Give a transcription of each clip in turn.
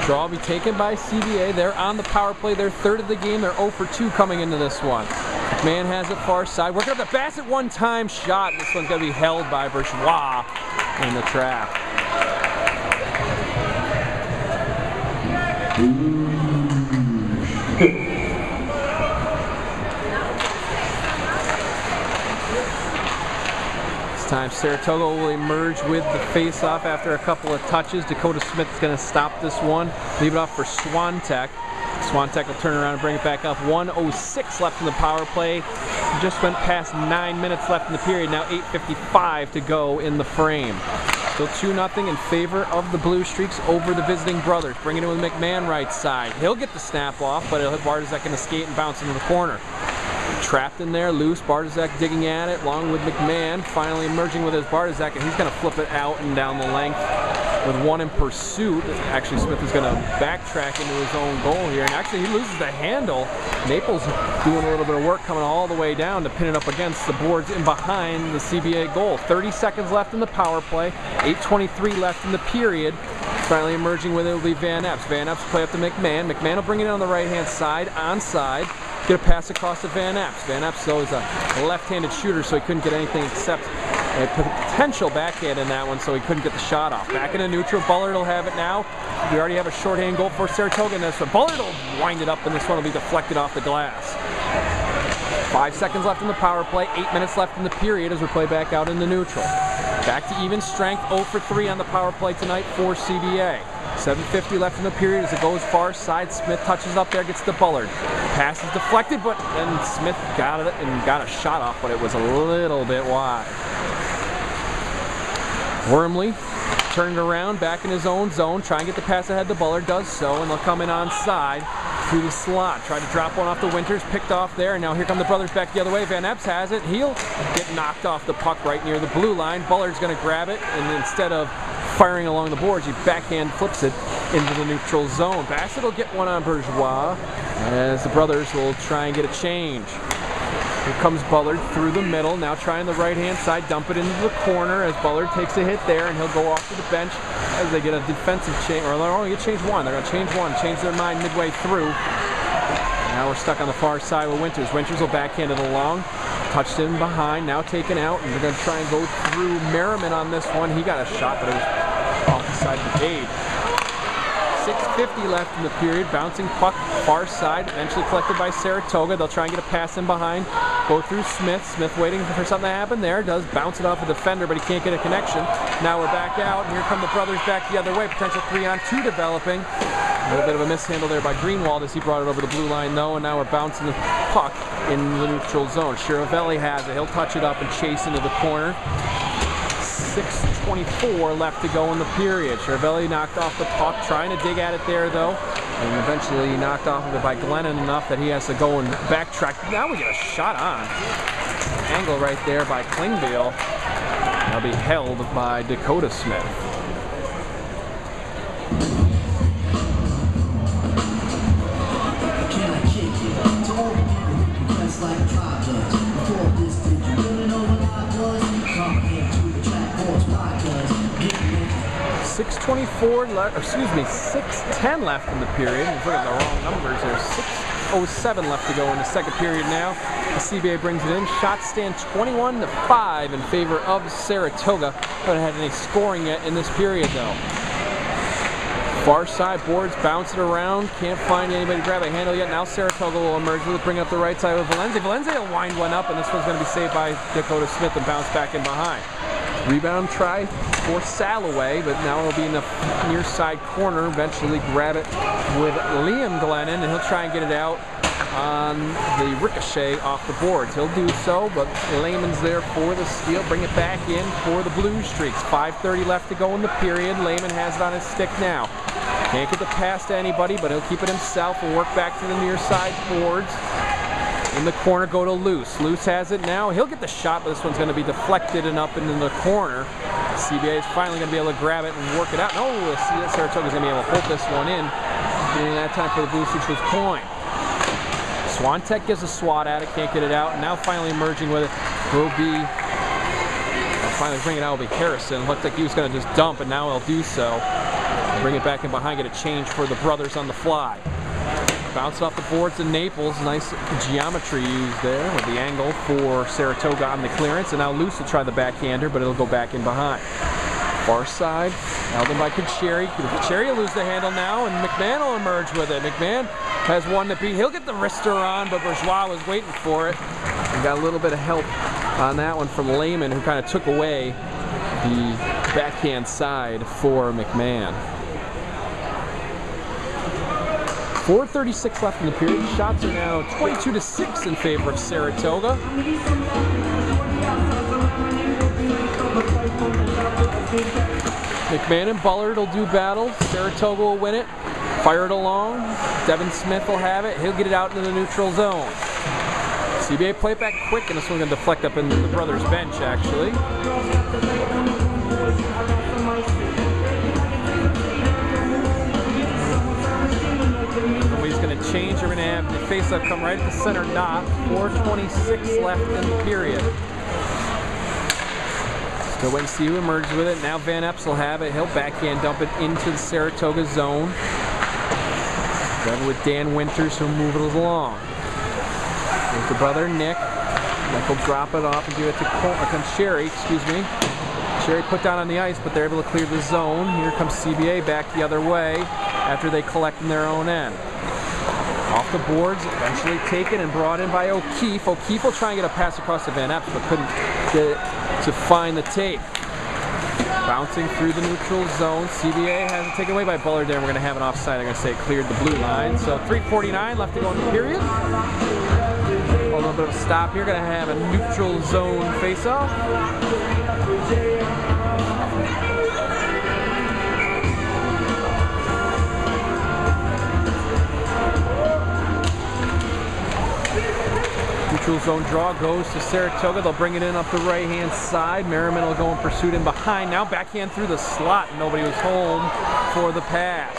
Draw will be taken by CBA. They're on the power play. They're third of the game. They're 0 for 2 coming into this one. McMahon has it far side. Working up the Bassett one-time shot. This one's going to be held by Bourgeois in the trap. Time Saratoga will emerge with the face-off after a couple of touches. Dakota Smith's going to stop this one, leave it off for Swantek. Swantek will turn around and bring it back up. 1:06 left in the power play. Just went past 9 minutes left in the period. Now 8:55 to go in the frame. Still 2-0 in favor of the Blue Streaks over the visiting Brothers. Bringing it with McMahon right side. He'll get the snap off, but Bartosek going to skate and bounce into the corner. Trapped in there, loose. Bartosek digging at it, along with McMahon. Finally emerging with his Bartosek, and he's going to flip it out and down the length with one in pursuit. Actually, Smith is going to backtrack into his own goal here, and actually he loses the handle. Naples doing a little bit of work coming all the way down to pin it up against the boards in behind the CBA goal. 30 seconds left in the power play, 8:23 left in the period. Finally emerging with it will be Van Epps. Van Epps play up to McMahon. McMahon will bring it in on the right-hand side, onside. Get a pass across to Van Epps. Van Epps, though, is a left-handed shooter, so he couldn't get anything except a potential backhand in that one, so he couldn't get the shot off. Back into neutral. Bullard will have it now. We already have a shorthand goal for Saratoga in this one. Bullard will wind it up, and this one will be deflected off the glass. 5 seconds left in the power play. 8 minutes left in the period as we play back out in the neutral. Back to even strength. 0 for 3 on the power play tonight for CBA. 7:50 left in the period as it goes far side. Smith touches up there, gets to Bullard. Pass is deflected, but then Smith got it and got a shot off, but it was a little bit wide. Wormley turned around, back in his own zone, try and get the pass ahead to Bullard, does so, and they'll come in onside through the slot. Try to drop one off the Winters, picked off there, and now here come the Brothers back the other way. Van Epps has it. He'll get knocked off the puck right near the blue line. Bullard's going to grab it, and instead of firing along the boards, he backhand flips it into the neutral zone. Bassett will get one on Bourgeois as the Brothers will try and get a change. Here comes Bullard through the middle, now trying the right-hand side, dump it into the corner as Bullard takes a hit there, and he'll go off to the bench as they get a defensive change, or they're only going to change one. They're going to change one, change their mind midway through. Now we're stuck on the far side with Winters. Winters will backhand it along, touched in behind, now taken out, and they're going to try and go through Merriman on this one. He got a shot, but it was off the side of the cage. 6:50 left in the period, bouncing puck far side, eventually collected by Saratoga. They'll try and get a pass in behind, go through Smith. Smith waiting for something to happen there, does bounce it off a defender, but he can't get a connection. Now we're back out, and here come the Brothers back the other way, potential 3-on-2 developing. A little bit of a mishandle there by Greenwald as he brought it over the blue line though, and now we're bouncing the puck in the neutral zone. Chiravelli has it, he'll touch it up and chase into the corner. 6:24 left to go in the period. Chiravelli knocked off the puck, trying to dig at it there though, and eventually knocked off of it by Glennon enough that he has to go and backtrack. Now we get a shot on. Angle right there by Klingbeil. That'll be held by Dakota Smith. $6:10 left in the period. We're looking at the wrong numbers there. 6:07 left to go in the second period now. The CBA brings it in. Shots stand 21-5 in favor of Saratoga. Haven't had any scoring yet in this period though. Far side boards bounce it around. Can't find anybody to grab a handle yet. Now Saratoga will emerge with it, bring up the right side with Valenze. Valenze will wind one up, and this one's going to be saved by Dakota Smith and bounce back in behind. Rebound try for Salloway, but now it'll be in the near side corner. Eventually grab it with Liam Glennon, and he'll try and get it out on the ricochet off the boards. He'll do so, but Lehman's there for the steal. Bring it back in for the Blue Streaks. 5:30 left to go in the period. Lehman has it on his stick now. Can't get the pass to anybody, but he'll keep it himself and work back to the near side boards. In the corner, go to Luce. Luce has it now. He'll get the shot, but this one's going to be deflected and up into the corner. CBA is finally going to be able to grab it and work it out. No, Saratoga's going to be able to hold this one in. Getting that time for the Blue Streaks was Coyne. Swantek gives a swat at it, can't get it out. And now finally emerging with it will be, finally bring it out will be Harrison. Looked like he was going to just dump, and now he'll do so. Bring it back in behind, get a change for the brothers on the fly. Bounce off the boards to Naples. Nice geometry used there with the angle for Saratoga on the clearance. And now Luce will try the backhander, but it'll go back in behind. Far side, held in by Concheri. Concheri will lose the handle now, and McMahon will emerge with it. McMahon has one to beat. He'll get the wrister on, but Bourgeois was waiting for it. And got a little bit of help on that one from Lehman, who kind of took away the backhand side for McMahon. 4:36 left in the period. Shots are now 22-6 in favor of Saratoga. McMahon and Bullard will do battle. Saratoga will win it. Fire it along. Devin Smith will have it. He'll get it out into the neutral zone. CBA play it back quick, and this one's going to deflect up into the brothers' bench, actually. Nobody's going to change. We're going to have the face-up come right at the center knot. 4:26 left in the period. Still wait and see who emerges with it. Now Van Epps will have it. He'll backhand dump it into the Saratoga zone. Then with Dan Winters, who'll move it along. There's the brother Nick. Nick will drop it off and give it to Concheri, excuse me. Concheri put down on the ice, but they're able to clear the zone. Here comes CBA back the other way after they collect in their own end. Off the boards, eventually taken and brought in by O'Keefe. O'Keefe will try and get a pass across to Van Epps, but couldn't get it to find the tape. Bouncing through the neutral zone. CBA has it taken away by Bullard there. We're going to have an offside. I'm going to say it cleared the blue line. So 3:49 left to go in the period. A little bit of a stop here. Going to have a neutral zone face-off. Neutral zone draw goes to Saratoga. They'll bring it in up the right-hand side. Merriman will go in pursuit in behind. Now backhand through the slot. Nobody was home for the pass.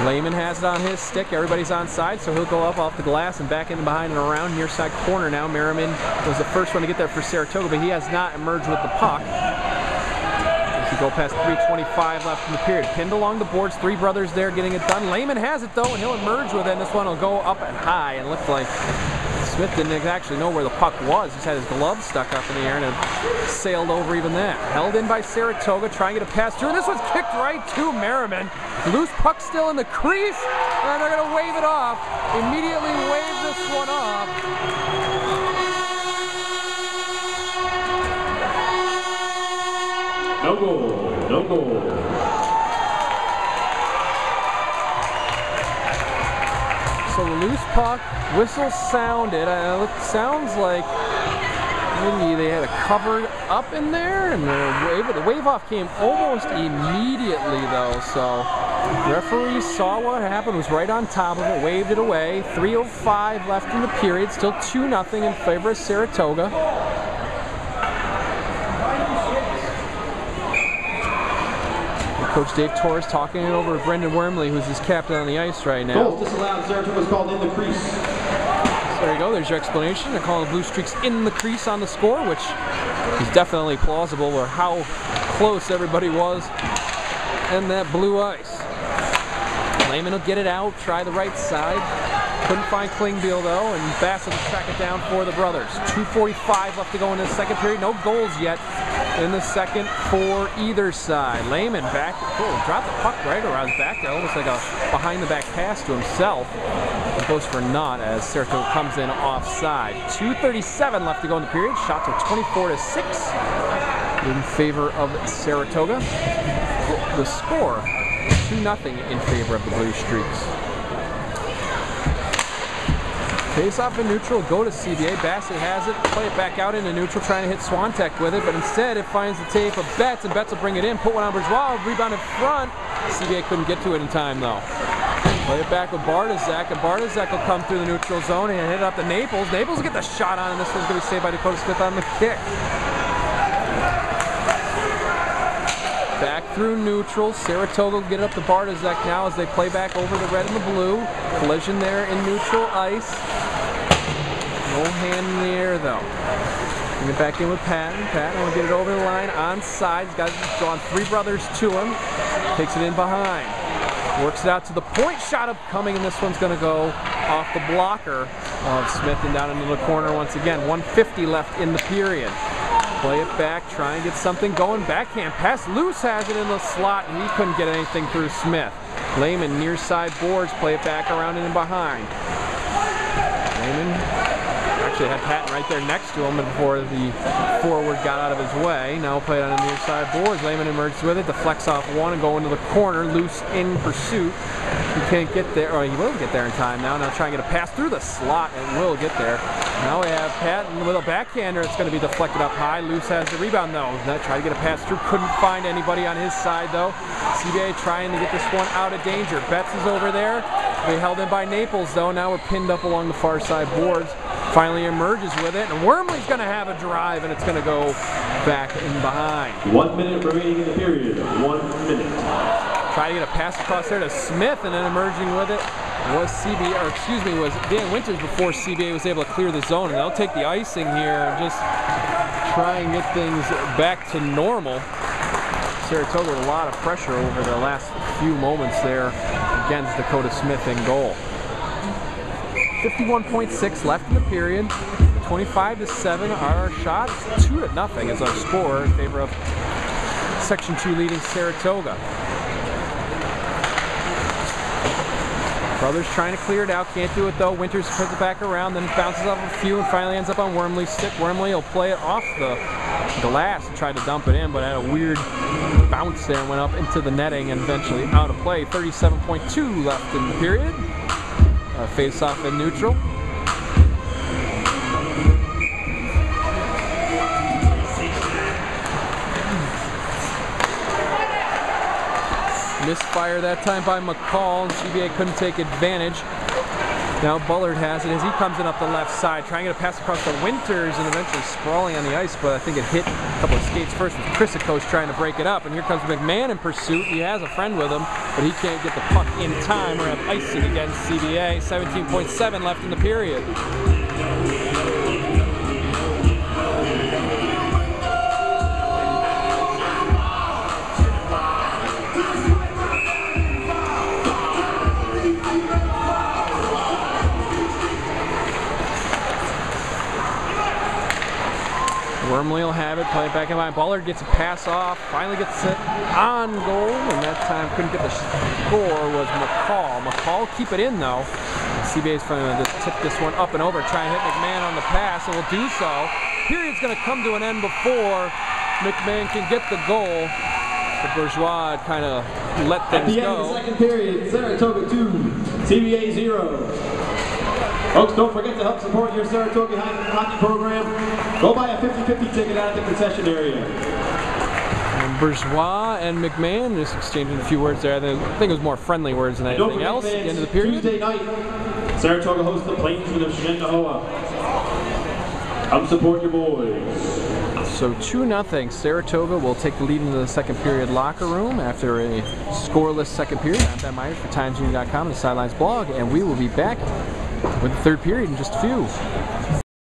Lehman has it on his stick. Everybody's on side, so he'll go up off the glass and back in behind and around near side corner now. Merriman was the first one to get there for Saratoga, but he has not emerged with the puck. As we go past 3:25 left in the period. Pinned along the boards, three brothers there getting it done. Lehman has it though, and he'll emerge with it. And this one will go up and high, and looked like Smith didn't actually know where the puck was. He's had his glove stuck up in the air and it sailed over even that. Held in by Saratoga, trying to get a pass through. And this one's kicked right to Merriman. Loose puck still in the crease, and they're going to wave it off. Immediately wave this one off. No goal, no goal. So the loose puck, whistle sounded. It sounds like maybe they had it covered up in there, and the wave off came almost immediately though. So the referee saw what happened, was right on top of it, waved it away. 3:05 left in the period, still 2-0 in favor of Saratoga. Coach Dave Torres talking it over with Brendan Wormley, who's his captain on the ice right now. Goals disallowed. Saratoga was called in the crease. So there you go. There's your explanation. They're calling the Blue Streaks in the crease on the score, which is definitely plausible, or how close everybody was in that blue ice. Lehman will get it out, try the right side. Couldn't find Klingbeil though, and Bassett will track it down for the brothers. 2:45 left to go in the second period. No goals yet in the second for either side. Lehman back, dropped the puck right around his back there, almost like a behind-the-back pass to himself. It goes for naught as Saratoga comes in offside. 2:37 left to go in the period. Shots are 24-6 in favor of Saratoga. The score, 2-0 in favor of the Blue Streaks. Face off in neutral, go to CBA. Bassett has it, play it back out into neutral, trying to hit Swantek with it, but instead it finds the tape of Betts, and Betts will bring it in, put one on Bourgeois, rebound in front. CBA couldn't get to it in time though. Play it back with Bartizak, and Bartizak will come through the neutral zone and hit it up to Naples. Naples will get the shot on, and this one's going to be saved by Dakota Smith on the kick. Back through neutral. Saratoga will get it up to Bartizak now as they play back over the red and the blue. Collision there in neutral ice. No hand in the air though. Bring it back in with Patton. Patton will get it over the line onside. He's got drawn three brothers to him. Takes it in behind. Works it out to the point. Shot upcoming, and this one's going to go off the blocker of Smith and down into the corner once again. 1:50 left in the period. Play it back, try and get something going. Backhand pass. Loose has it in the slot, and he couldn't get anything through Smith. Lehman near side boards. Play it back around and in behind. Lehman actually had Patton right there next to him before the forward got out of his way. Now we'll play it on the near side boards. Lehman emerges with it, deflects off one and go into the corner. Loose in pursuit. He can't get there, or he will get there in time now. Now try and get a pass through the slot and will get there. Now we have Patton with a backhander. It's going to be deflected up high. Loose has the rebound though. Now try to get a pass through. Couldn't find anybody on his side though. CBA trying to get this one out of danger. Betts is over there. They held in by Naples though. Now we're pinned up along the far side boards. Finally emerges with it, and Wormley's going to have a drive, and it's going to go back in behind. 1 minute remaining in the period. 1 minute. Try to get a pass across there to Smith, and then emerging with it was CBA, or excuse me, was Dan Winters before CBA was able to clear the zone, and they'll take the icing here and just try and get things back to normal. Saratoga with a lot of pressure over the last few moments there against Dakota Smith in goal. 51.6 left in the period. 25-7 our shots. 2-0 is our score in favor of Section 2 leading Saratoga. Brothers trying to clear it out, can't do it though. Winters puts it back around, then bounces off a few and finally ends up on Wormley's stick. Wormley will play it off the glass and try to dump it in, but had a weird bounce there and went up into the netting and eventually out of play. 37.2 left in the period. Face off in neutral. Misfire that time by McCall, and CBA couldn't take advantage. Now Bullard has it as he comes in up the left side, trying to get a pass across to Winters and eventually sprawling on the ice, but I think it hit a couple of skates first with Chrysicos trying to break it up. And here comes McMahon in pursuit. He has a friend with him, but he can't get the puck in time. We're at icing against CBA. 17.7 left in the period. Wormley will have it, play it back in line. Bullard gets a pass off, finally gets it on goal, and that time couldn't get the score was McCall. McCall keep it in though. CBA's trying to just tip this one up and over, try and hit McMahon on the pass, and will do so. Period's going to come to an end before McMahon can get the goal. The Bourgeois kind of let things go. At the end of the second period, Saratoga 2, CBA 0. Folks, don't forget to help support your Saratoga hockey program. Go buy a 50-50 ticket out at the concession area. And Bourgeois and McMahon just exchanging a few words there. I think it was more friendly words than anything else at the end of the period. Tuesday night, Saratoga hosts the Plainsmen of Shenandoah. Come support your boys. So 2-0. Saratoga will take the lead into the second period locker room after a scoreless second period. I'm Ben Myers for TimesUnion.com and the Sidelines blog, and we will be back with the third period in just a few.